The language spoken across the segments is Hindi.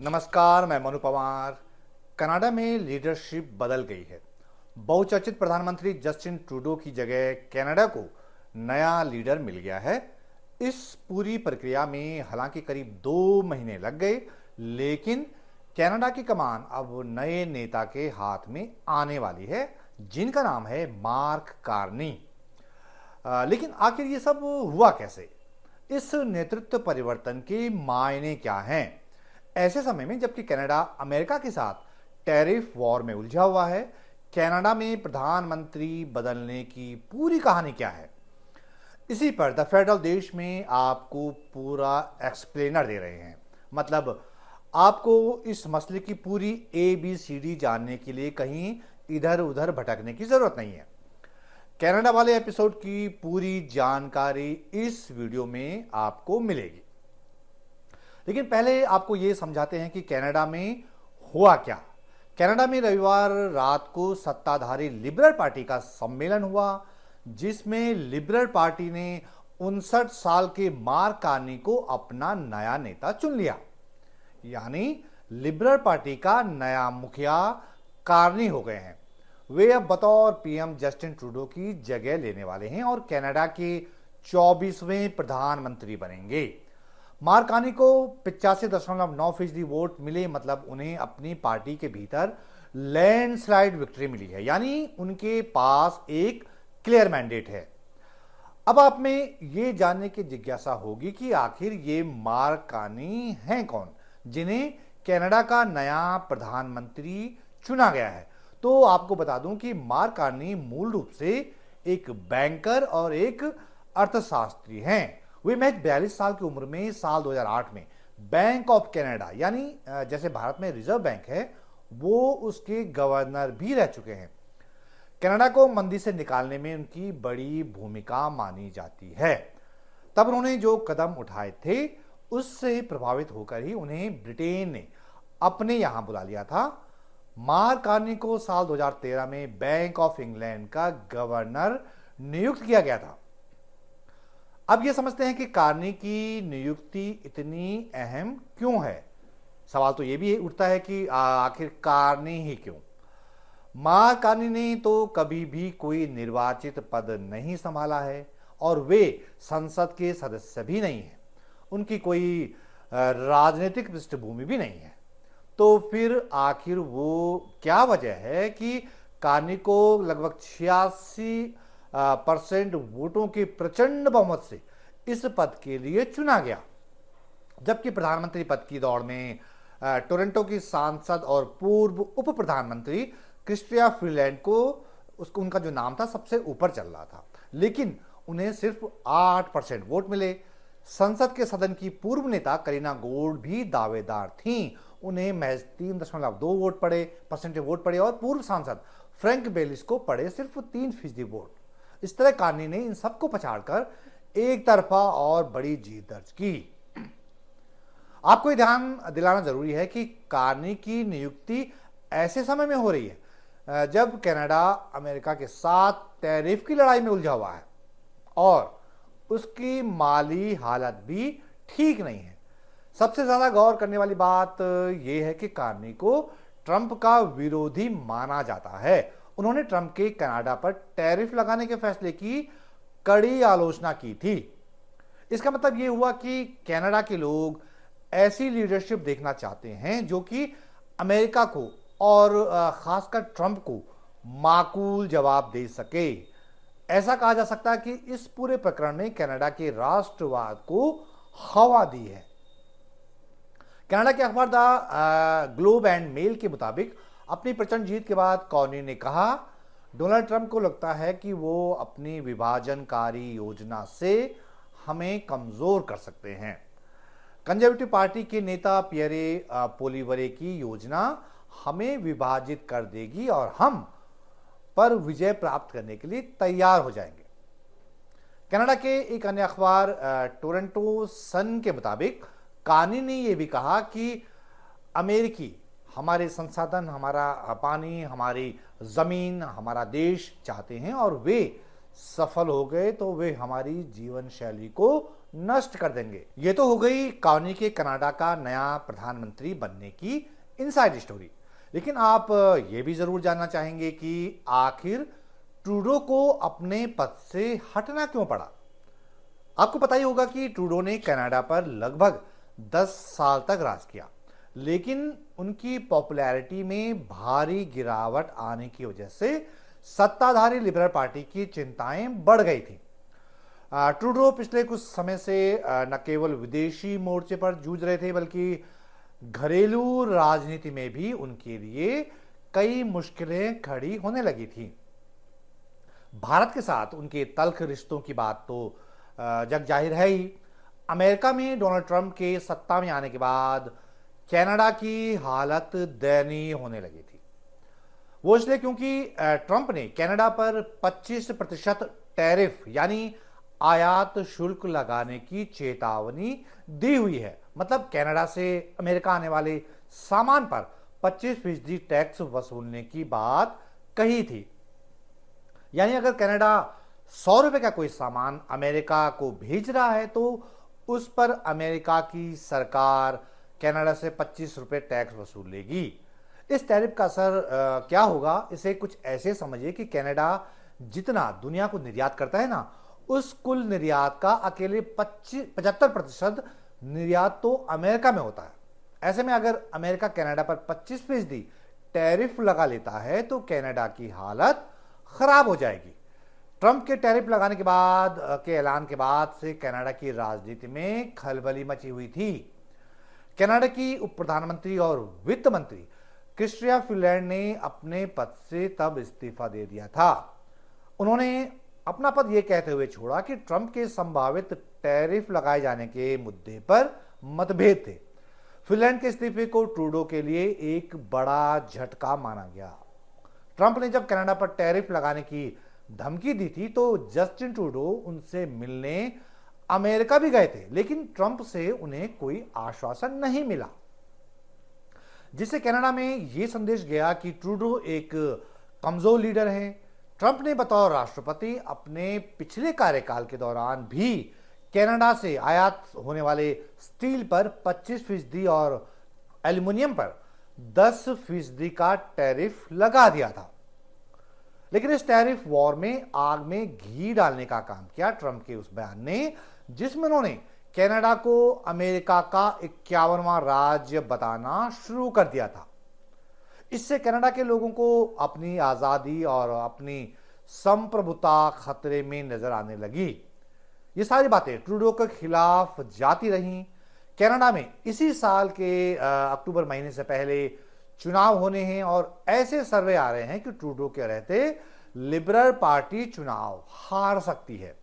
नमस्कार, मैं मनु पवार। कनाडा में लीडरशिप बदल गई है। बहुचर्चित प्रधानमंत्री जस्टिन ट्रूडो की जगह कनाडा को नया लीडर मिल गया है। इस पूरी प्रक्रिया में हालांकि करीब 2 महीने लग गए, लेकिन कनाडा की कमान अब नए नेता के हाथ में आने वाली है, जिनका नाम है मार्क कार्नी। लेकिन आखिर ये सब हुआ कैसे? इस नेतृत्व परिवर्तन के मायने क्या हैं? ऐसे समय में जबकि कनाडा अमेरिका के साथ टैरिफ वॉर में उलझा हुआ है, कनाडा में प्रधानमंत्री बदलने की पूरी कहानी क्या है? इसी पर द फेडरल देश में आपको पूरा एक्सप्लेनर दे रहे हैं। मतलब आपको इस मसले की पूरी ABCD जानने के लिए कहीं इधर उधर भटकने की जरूरत नहीं है। कनाडा वाले एपिसोड की पूरी जानकारी इस वीडियो में आपको मिलेगी। लेकिन पहले आपको यह समझाते हैं कि कनाडा में हुआ क्या। कनाडा में रविवार रात को सत्ताधारी लिबरल पार्टी का सम्मेलन हुआ, जिसमें लिबरल पार्टी ने 59 साल के मार्क कार्नी को अपना नया नेता चुन लिया। यानी लिबरल पार्टी का नया मुखिया कार्नी हो गए हैं। वे अब बतौर PM जस्टिन ट्रूडो की जगह लेने वाले हैं और कनाडा के 24वें प्रधानमंत्री बनेंगे। मार्क कार्नी को 85.9% वोट मिले, मतलब उन्हें अपनी पार्टी के भीतर लैंडस्लाइड विक्ट्री मिली है। यानी उनके पास एक क्लियर मैंडेट है। अब आप में ये जानने की जिज्ञासा होगी कि आखिर ये मार्क कार्नी हैं कौन, जिन्हें कनाडा का नया प्रधानमंत्री चुना गया है। तो आपको बता दूं कि मार्क कार्नी मूल रूप से एक बैंकर और एक अर्थशास्त्री हैं। वे महज 42 साल की उम्र में साल 2008 में बैंक ऑफ कनाडा, यानी जैसे भारत में रिजर्व बैंक है, वो उसके गवर्नर भी रह चुके हैं। कनाडा को मंदी से निकालने में उनकी बड़ी भूमिका मानी जाती है। तब उन्होंने जो कदम उठाए थे, उससे प्रभावित होकर ही उन्हें ब्रिटेन ने अपने यहां बुला लिया था। मार्क कार्नी को साल 2013 में बैंक ऑफ इंग्लैंड का गवर्नर नियुक्त किया गया था। अब यह समझते हैं कि कार्नी की नियुक्ति इतनी अहम क्यों है। सवाल तो यह भी उठता है कि आखिर कार्नी ही क्यों? मार्क कार्नी ने तो कभी भी कोई निर्वाचित पद नहीं संभाला है और वे संसद के सदस्य भी नहीं है। उनकी कोई राजनीतिक पृष्ठभूमि भी नहीं है। तो फिर आखिर वो क्या वजह है कि कार्नी को लगभग 86% वोटों के प्रचंड बहुमत से इस पद के लिए चुना गया, जबकि प्रधानमंत्री पद की दौड़ में टोरंटो की सांसद और पूर्व उप प्रधानमंत्री क्रिस्टिया फ्रीलैंड को उनका जो नाम था सबसे ऊपर चल रहा था, लेकिन उन्हें सिर्फ 8% वोट मिले। संसद के सदन की पूर्व नेता करीना गोल्ड भी दावेदार थीं, उन्हें महज 3.2 परसेंट वोट पड़े और पूर्व सांसद फ्रैंक बेलिस को पड़े सिर्फ 3% वोट। इस तरह कार्नी ने इन सबको पछाड़कर एक तरफा और बड़ी जीत दर्ज की। आपको यह ध्यान दिलाना जरूरी है कि कार्नी की नियुक्ति ऐसे समय में हो रही है जब कनाडा अमेरिका के साथ टैरिफ की लड़ाई में उलझा हुआ है और उसकी माली हालत भी ठीक नहीं है। सबसे ज्यादा गौर करने वाली बात यह है कि कार्नी को ट्रंप का विरोधी माना जाता है। उन्होंने ट्रंप के कनाडा पर टैरिफ लगाने के फैसले की कड़ी आलोचना की थी। इसका मतलब यह हुआ कि कनाडा के लोग ऐसी लीडरशिप देखना चाहते हैं जो कि अमेरिका को और खासकर ट्रंप को माकूल जवाब दे सके। ऐसा कहा जा सकता है कि इस पूरे प्रकरण ने कनाडा के राष्ट्रवाद को हवा दी है। कनाडा के अखबार द ग्लोब एंड मेल के मुताबिक अपनी प्रचंड जीत के बाद कार्नी ने कहा, डोनाल्ड ट्रंप को लगता है कि वो अपनी विभाजनकारी योजना से हमें कमजोर कर सकते हैं। कंजर्वेटिव पार्टी के नेता पियरे पोलिवरे की योजना हमें विभाजित कर देगी और हम पर विजय प्राप्त करने के लिए तैयार हो जाएंगे। कनाडा के एक अन्य अखबार टोरंटो सन के मुताबिक कार्नी ने यह भी कहा कि अमेरिकी हमारे संसाधन, हमारा पानी, हमारी जमीन, हमारा देश चाहते हैं और वे सफल हो गए तो वे हमारी जीवन शैली को नष्ट कर देंगे। ये तो हो गई कार्नी के कनाडा का नया प्रधानमंत्री बनने की इनसाइड स्टोरी। लेकिन आप ये भी जरूर जानना चाहेंगे कि आखिर ट्रूडो को अपने पद से हटना क्यों पड़ा। आपको पता ही होगा कि ट्रूडो ने कनाडा पर लगभग 10 साल तक राज किया, लेकिन उनकी पॉपुलैरिटी में भारी गिरावट आने की वजह से सत्ताधारी लिबरल पार्टी की चिंताएं बढ़ गई थी। ट्रूडो पिछले कुछ समय से न केवल विदेशी मोर्चे पर जूझ रहे थे, बल्कि घरेलू राजनीति में भी उनके लिए कई मुश्किलें खड़ी होने लगी थी। भारत के साथ उनके तल्ख रिश्तों की बात तो जग जाहिर है ही। अमेरिका में डोनाल्ड ट्रंप के सत्ता में आने के बाद कनाडा की हालत दयनीय होने लगी थी। वो इसलिए क्योंकि ट्रंप ने कनाडा पर 25% टैरिफ यानी आयात शुल्क लगाने की चेतावनी दी हुई है। मतलब कनाडा से अमेरिका आने वाले सामान पर 25% टैक्स वसूलने की बात कही थी। यानी अगर कनाडा 100 रुपए का कोई सामान अमेरिका को भेज रहा है तो उस पर अमेरिका की सरकार कनाडा से 25 रुपए टैक्स वसूल लेगी। इस टैरिफ का असर क्या होगा, इसे कुछ ऐसे समझिए कि कनाडा जितना दुनिया को निर्यात करता है ना, उस कुल निर्यात का अकेले 75% निर्यात तो अमेरिका में होता है। ऐसे में अगर अमेरिका कनाडा पर 25% टैरिफ लगा लेता है तो कनाडा की हालत खराब हो जाएगी। ट्रंप के टैरिफ लगाने के बाद के ऐलान के बाद से कनाडा की राजनीति में खलबली मची हुई थी। कनाडा की उप प्रधानमंत्री और वित्त मंत्री क्रिस्टिया फिनलैंड ने अपने पद से तब इस्तीफा दे दिया था। उन्होंने अपना पद यह कहते हुए छोड़ा कि ट्रंप के संभावित टैरिफ लगाए जाने के मुद्दे पर मतभेद थे। फिनलैंड के इस्तीफे को ट्रूडो के लिए एक बड़ा झटका माना गया। ट्रंप ने जब कनाडा पर टैरिफ लगाने की धमकी दी थी तो जस्टिन ट्रूडो उनसे मिलने अमेरिका भी गए थे, लेकिन ट्रंप से उन्हें कोई आश्वासन नहीं मिला, जिससे कनाडा में यह संदेश गया कि ट्रूडो एक कमजोर लीडर हैं। ट्रंप ने बतौर राष्ट्रपति अपने पिछले कार्यकाल के दौरान भी कनाडा से आयात होने वाले स्टील पर 25% और एल्युमिनियम पर 10% का टैरिफ लगा दिया था। लेकिन इस टैरिफ वॉर में आग में घी डालने का काम किया ट्रंप के उस बयान ने, जिसमें उन्होंने कनाडा को अमेरिका का 51वां राज्य बताना शुरू कर दिया था। इससे कनाडा के लोगों को अपनी आजादी और अपनी संप्रभुता खतरे में नजर आने लगी। ये सारी बातें ट्रूडो के खिलाफ जाती रहीं। कनाडा में इसी साल के अक्टूबर महीने से पहले चुनाव होने हैं और ऐसे सर्वे आ रहे हैं कि ट्रूडो के रहते लिबरल पार्टी चुनाव हार सकती है।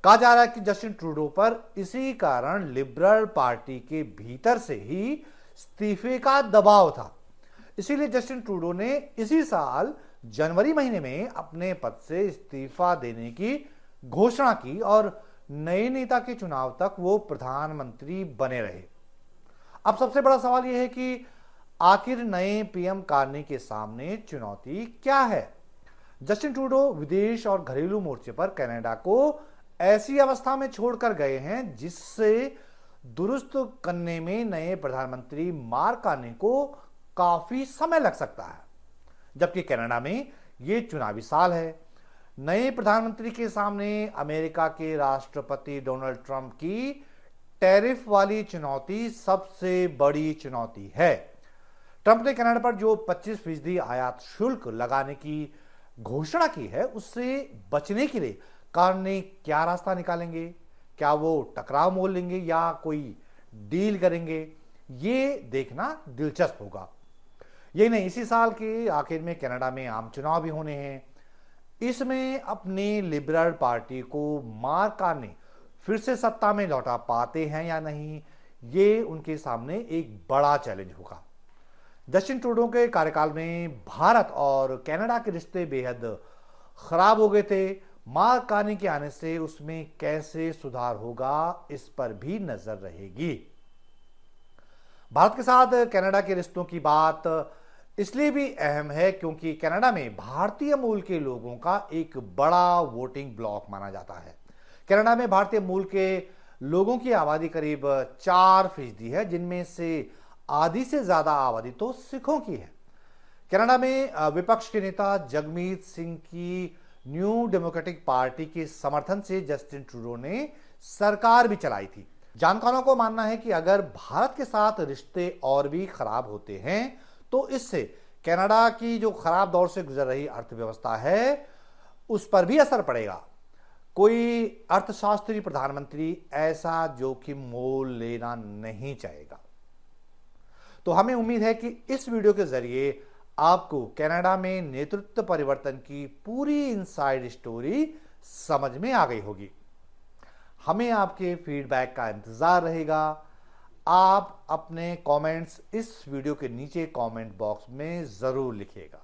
कहा जा रहा है कि जस्टिन ट्रूडो पर इसी कारण लिबरल पार्टी के भीतर से ही इस्तीफे का दबाव था। इसीलिए जस्टिन ट्रूडो ने इसी साल जनवरी महीने में अपने पद से इस्तीफा देने की घोषणा की और नए नेता के चुनाव तक वो प्रधानमंत्री बने रहे। अब सबसे बड़ा सवाल यह है कि आखिर नए पीएम कार्नी के सामने चुनौती क्या है। जस्टिन ट्रूडो विदेश और घरेलू मोर्चे पर कनाडा को ऐसी अवस्था में छोड़कर गए हैं जिससे दुरुस्त करने में नए प्रधानमंत्री मार्क कार्नी को काफी समय लग सकता है। जबकि कनाडा में यह चुनावी साल है। नए प्रधानमंत्री के सामने अमेरिका के राष्ट्रपति डोनाल्ड ट्रंप की टैरिफ वाली चुनौती सबसे बड़ी चुनौती है। ट्रंप ने कनाडा पर जो 25% आयात शुल्क लगाने की घोषणा की है, उससे बचने के लिए कार्नी क्या रास्ता निकालेंगे। क्या वो टकराव मोल लेंगे या कोई डील करेंगे, ये देखना दिलचस्प होगा। यही नहीं, इसी साल के आखिर में कनाडा में आम चुनाव भी होने हैं। इसमें अपनी लिबरल पार्टी को मार्क कार्नी फिर से सत्ता में लौटा पाते हैं या नहीं, ये उनके सामने एक बड़ा चैलेंज होगा। जस्टिन ट्रूडो के कार्यकाल में भारत और कनाडा के रिश्ते बेहद खराब हो गए थे। मार्क कार्नी के आने से उसमें कैसे सुधार होगा, इस पर भी नजर रहेगी। भारत के साथ कनाडा के रिश्तों की बात इसलिए भी अहम है क्योंकि कनाडा में भारतीय मूल के लोगों का एक बड़ा वोटिंग ब्लॉक माना जाता है। कनाडा में भारतीय मूल के लोगों की आबादी करीब 4% है, जिनमें से आधी से ज्यादा आबादी तो सिखों की है। कनाडा में विपक्ष के नेता जगमीत सिंह की न्यू डेमोक्रेटिक पार्टी के समर्थन से जस्टिन ट्रूडो ने सरकार भी चलाई थी। जानकारों को मानना है कि अगर भारत के साथ रिश्ते और भी खराब होते हैं तो इससे कनाडा की जो खराब दौर से गुजर रही अर्थव्यवस्था है उस पर भी असर पड़ेगा। कोई अर्थशास्त्री प्रधानमंत्री ऐसा जोखिम मोल लेना नहीं चाहेगा। तो हमें उम्मीद है कि इस वीडियो के जरिए आपको कनाडा में नेतृत्व परिवर्तन की पूरी इनसाइड स्टोरी समझ में आ गई होगी। हमें आपके फीडबैक का इंतजार रहेगा। आप अपने कमेंट्स इस वीडियो के नीचे कमेंट बॉक्स में जरूर लिखिएगा।